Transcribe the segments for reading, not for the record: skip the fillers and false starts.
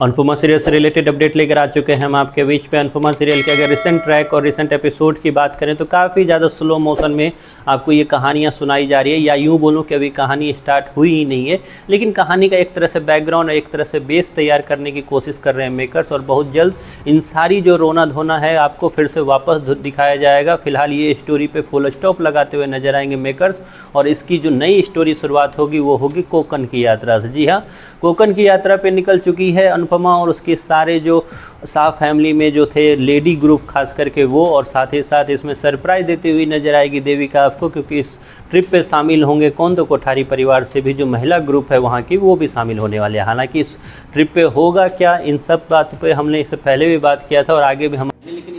Anupama serial से related update लेकर आ चुके हैं हम आपके बीच पे। अनुपमा सीरियल के अगर रिसेंट ट्रैक और रिसेंट एपिसोड की बात करें तो काफ़ी ज़्यादा स्लो मोशन में आपको ये कहानियाँ सुनाई जा रही है, या यूँ बोलूँ कि अभी कहानी स्टार्ट हुई ही नहीं है, लेकिन कहानी का एक तरह से बैकग्राउंड और एक तरह से बेस तैयार करने की कोशिश कर रहे हैं मेकर्स। और बहुत जल्द इन सारी जो रोना धोना है आपको फिर से वापस दिखाया जाएगा। फिलहाल ये स्टोरी पे फुल स्टॉप लगाते हुए नजर आएंगे मेकर्स, और इसकी जो नई स्टोरी शुरुआत होगी वो होगी कोकन की यात्रा से। जी हाँ, कोकन की यात्रा पे निकल चुकी है अनुपमा और उसके सारे जो साफ फैमिली में जो थे लेडी ग्रुप खास करके वो, और साथ ही साथ इसमें सरप्राइज देती हुई नजर आएगी देविका आपको, क्योंकि इस ट्रिप पे शामिल होंगे कौन, तो कोठारी परिवार से भी जो महिला ग्रुप है वहाँ की वो भी शामिल होने वाले हैं। हालांकि इस ट्रिप पे होगा क्या, इन सब बात पे हमने इससे पहले भी बात किया था और आगे भी हम, लेकिन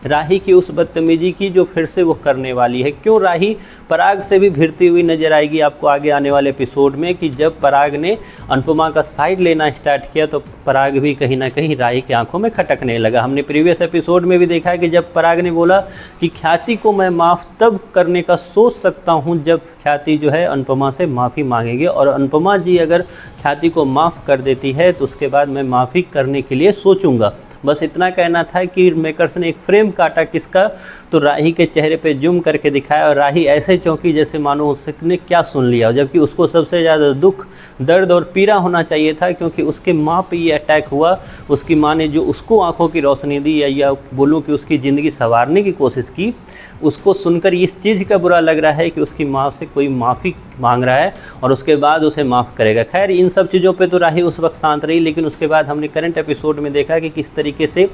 राही की उस बदतमीजी की जो फिर से वो करने वाली है। क्यों राही पराग से भी भिड़ती हुई नजर आएगी आपको आगे आने वाले एपिसोड में, कि जब पराग ने अनुपमा का साइड लेना स्टार्ट किया तो पराग भी कहीं ना कहीं राही की आंखों में खटकने लगा। हमने प्रीवियस एपिसोड में भी देखा है कि जब पराग ने बोला कि ख्याति को मैं माफ़ तब करने का सोच सकता हूँ जब ख्याति जो है अनुपमा से माफ़ी मांगेगी, और अनुपमा जी अगर ख्याति को माफ़ कर देती है तो उसके बाद मैं माफ़ी करने के लिए सोचूंगा। बस इतना कहना था कि मेकर्स ने एक फ्रेम काटा किसका, तो राही के चेहरे पे जूम करके दिखाया, और राही ऐसे चौंकी जैसे मानो उसने क्या सुन लिया, जबकि उसको सबसे ज़्यादा दुख, दर्द और पीड़ा होना चाहिए था, क्योंकि उसके माँ पे ये अटैक हुआ। उसकी माँ ने जो उसको आंखों की रोशनी दी, या बोलूँ कि उसकी ज़िंदगी संवारने की कोशिश की, उसको सुनकर इस चीज़ का बुरा लग रहा है कि उसकी माँ से कोई माफ़ी मांग रहा है और उसके बाद उसे माफ़ करेगा। खैर इन सब चीज़ों पे तो राही उस वक्त शांत रही, लेकिन उसके बाद हमने करंट एपिसोड में देखा कि किस तरीके से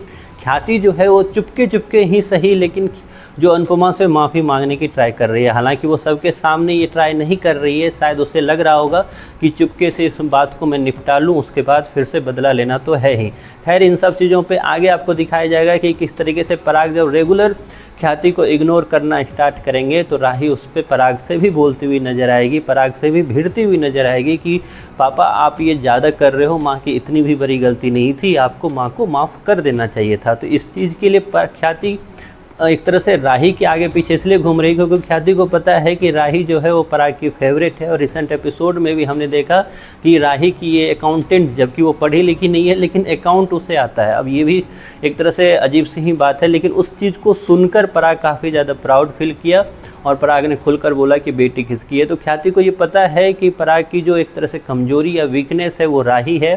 ख्याति जो है वो चुपके चुपके ही सही, लेकिन जो अनुपमा से माफ़ी मांगने की ट्राई कर रही है। हालांकि वो सबके सामने ये ट्राई नहीं कर रही है, शायद उसे लग रहा होगा कि चुपके से इस बात को मैं निपटा लूँ, उसके बाद फिर से बदला लेना तो है ही। खैर इन सब चीज़ों पे आगे आपको दिखाया जाएगा कि किस तरीके से पराग जब रेगुलर ख्याति को इग्नोर करना स्टार्ट करेंगे तो राही उस पर पराग से भी बोलती हुई नज़र आएगी, पराग से भी भिड़ती हुई नज़र आएगी कि पापा आप ये ज़्यादा कर रहे हो, माँ की इतनी भी बड़ी गलती नहीं थी, आपको माँ को माफ़ कर देना चाहिए था। तो इस चीज़ के लिए ख्याति एक तरह से राही के आगे पीछे इसलिए घूम रही क्योंकि ख्याति को पता है कि राही जो है वो पराग की फेवरेट है। और रिसेंट एपिसोड में भी हमने देखा कि राही की ये अकाउंटेंट, जबकि वो पढ़ी लिखी नहीं है लेकिन अकाउंट उसे आता है। अब ये भी एक तरह से अजीब सी ही बात है, लेकिन उस चीज़ को सुनकर पराग काफ़ी ज़्यादा प्राउड फील किया और पराग ने खुलकर बोला कि बेटी किसकी है। तो ख्याति को ये पता है कि पराग की जो एक तरह से कमजोरी या वीकनेस है वो राही है,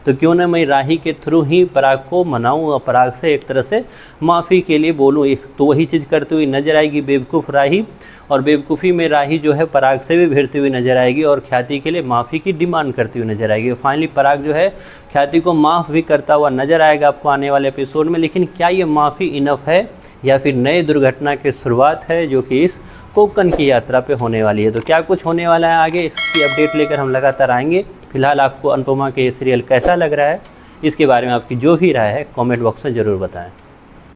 तो क्यों ना मैं राही के थ्रू ही पराग को मनाऊं और पराग से एक तरह से माफ़ी के लिए बोलूं। तो वही चीज़ करती हुई नजर आएगी बेवकूफ़ राही, और बेवकूफ़ी में राही जो है पराग से भी भिड़ती हुई नजर आएगी और ख्याति के लिए माफ़ी की डिमांड करती हुई नजर आएगी। फाइनली पराग जो है ख्याति को माफ़ भी करता हुआ नजर आएगा आपको आने वाले एपिसोड में। लेकिन क्या ये माफ़ी इनफ है या फिर नए दुर्घटना की शुरुआत है जो कि इस कोकन की यात्रा पे होने वाली है? तो क्या कुछ होने वाला है आगे, इसकी अपडेट लेकर हम लगातार आएंगे। फिलहाल आपको अनुपमा के ये सीरियल कैसा लग रहा है, इसके बारे में आपकी जो भी राय है कमेंट बॉक्स में ज़रूर बताएं।